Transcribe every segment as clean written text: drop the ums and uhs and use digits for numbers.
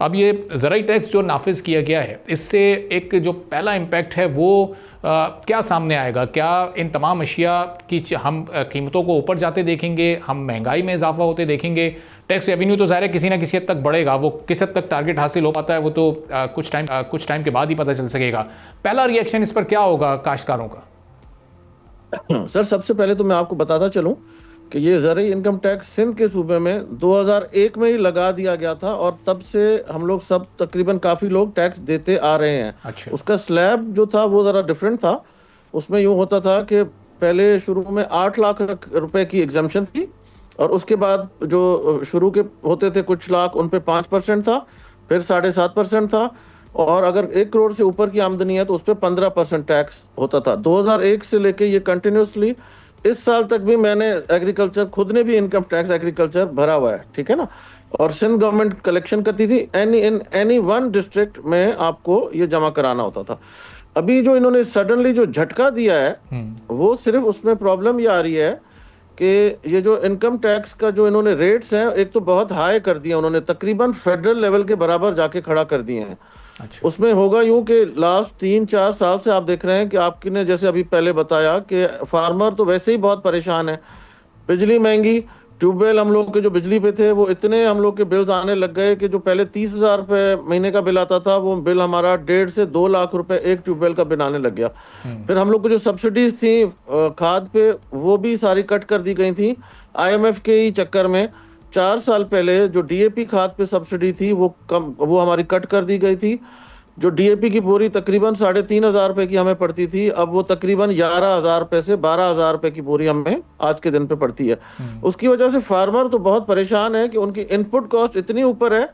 अब ये ज़राई टैक्स जो नाफिज किया गया है, इससे एक जो पहला इम्पैक्ट है वो क्या सामने आएगा? क्या इन तमाम अशिया की हम कीमतों को ऊपर जाते देखेंगे, हम महंगाई में इजाफा होते देखेंगे? टैक्स रेवेन्यू तो ज़ाहिर है किसी ना किसी हद तक बढ़ेगा, वो किस हद तक टारगेट हासिल हो पाता है वो तो कुछ टाइम के बाद ही पता चल सकेगा। पहला रिएक्शन इस पर क्या होगा काश्तकारों का? सर, सबसे पहले तो मैं आपको बताता चलूं कि ये ज़रूरी इनकम टैक्स सिंध के सूबे में 2001 में ही लगा दिया गया था और तब से हम लोग सब तकरीबन काफ़ी लोग टैक्स देते आ रहे हैं। अच्छा। उसका स्लैब जो था वो ज़रा डिफरेंट था। उसमें यूँ होता था कि पहले शुरू में 8 लाख रुपए की एग्जाम्पशन थी और उसके बाद जो शुरू के होते थे कुछ लाख, उन पे 5% था, फिर 7.5% था, और अगर 1 करोड़ से ऊपर की आमदनी है तो उस पर 15% टैक्स होता था। 2001 से लेके ये कंटिन्यूसली इस साल तक भी मैंने एग्रीकल्चर खुद ने भी इनकम टैक्स एग्रीकल्चर भरा हुआ है, ठीक है ना। और सिंध गवर्नमेंट कलेक्शन करती थी, एनी वन डिस्ट्रिक्ट में आपको ये जमा कराना होता था। अभी जो इन्होंने सडनली जो झटका दिया है वो सिर्फ उसमें प्रॉब्लम ये आ रही है कि ये जो इनकम टैक्स का जो इन्होंने रेट्स हैं, एक तो बहुत हाई कर दिया उन्होंने, तकरीबन फेडरल लेवल के बराबर जाके खड़ा कर दिए हैं। अच्छा। उसमें होगा यूं कि लास्ट 3-4 साल से आप देख रहे हैं कि आपकी ने जैसे अभी पहले बताया कि फार्मर तो वैसे ही बहुत परेशान है। बिजली महंगी, ट्यूबवेल हम लोग के जो बिजली पे थे वो इतने हम लोग के बिल्स आने लग गए कि जो पहले 30,000 रुपये महीने का बिल आता था वो बिल हमारा 1.5 से 2 लाख रुपए एक ट्यूबवेल का बिल आने लग गया। फिर हम लोग को जो सब्सिडीज थी खाद पे, वो भी सारी कट कर दी गई थी IMF के ही चक्कर में। 4 साल पहले जो DAP खाद पे सब्सिडी थी वो हमारी कट कर दी गई थी। जो DAP की बोरी तकरीबन 3,500 रुपए की हमें पड़ती थी, अब वो तकरीबन 11,000 रुपए से 12,000 रुपए की बोरी हमें आज के दिन पे पड़ती है। उसकी वजह से फार्मर तो बहुत परेशान है कि उनकी इनपुट कॉस्ट इतनी ऊपर है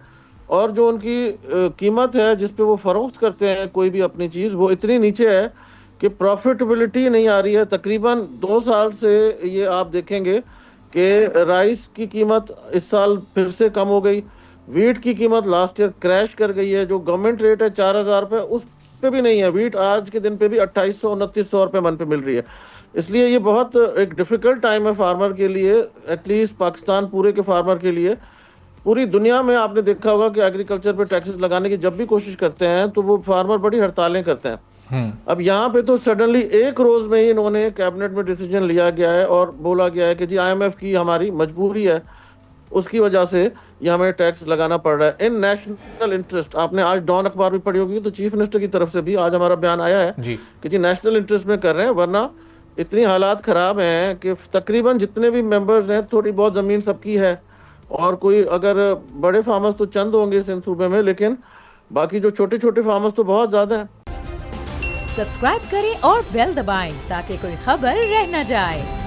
और जो उनकी कीमत है जिस पे वो फरोख्त करते हैं कोई भी अपनी चीज़, वो इतनी नीचे है कि प्रॉफिटेबिलिटी नहीं आ रही है। तकरीबन 2 साल से ये आप देखेंगे कि राइस की कीमत इस साल फिर से कम हो गई, वीट की कीमत लास्ट ईयर क्रैश कर गई है। जो गवर्नमेंट रेट है 4,000 रुपये, उस पे भी नहीं है। वीट आज के दिन पे भी 2,800-2,900 रुपये मन पे मिल रही है। इसलिए ये बहुत एक डिफिकल्ट टाइम है फार्मर के लिए, एटलीस्ट पाकिस्तान पूरे के फार्मर के लिए। पूरी दुनिया में आपने देखा होगा कि एग्रीकल्चर पे टैक्सेस लगाने की जब भी कोशिश करते हैं तो वो फार्मर बड़ी हड़तालें करते हैं। अब यहाँ पे तो सडनली एक रोज में ही इन्होंने कैबिनेट में डिसीजन लिया गया है और बोला गया है कि जी IMF की हमारी मजबूरी है, उसकी वजह से ये हमें टैक्स लगाना पड़ रहा है इन नेशनल इंटरेस्ट। आपने आज डॉन अखबार भी पढ़ी होगी तो चीफ मिनिस्टर की तरफ से भी आज हमारा बयान आया है कि जी नेशनल इंटरेस्ट में कर रहे हैं, वरना इतनी हालात खराब हैं कि तकरीबन जितने भी मेंबर्स हैं थोड़ी बहुत ज़मीन सबकी है, और कोई अगर बड़े फार्मर्स तो चंद होंगे सिंध सूबे में, लेकिन बाकी जो छोटे छोटे फार्मर्स तो बहुत ज़्यादा हैं। सब्सक्राइब करें और बेल दबाएं ताकि कोई खबर रह न जाए।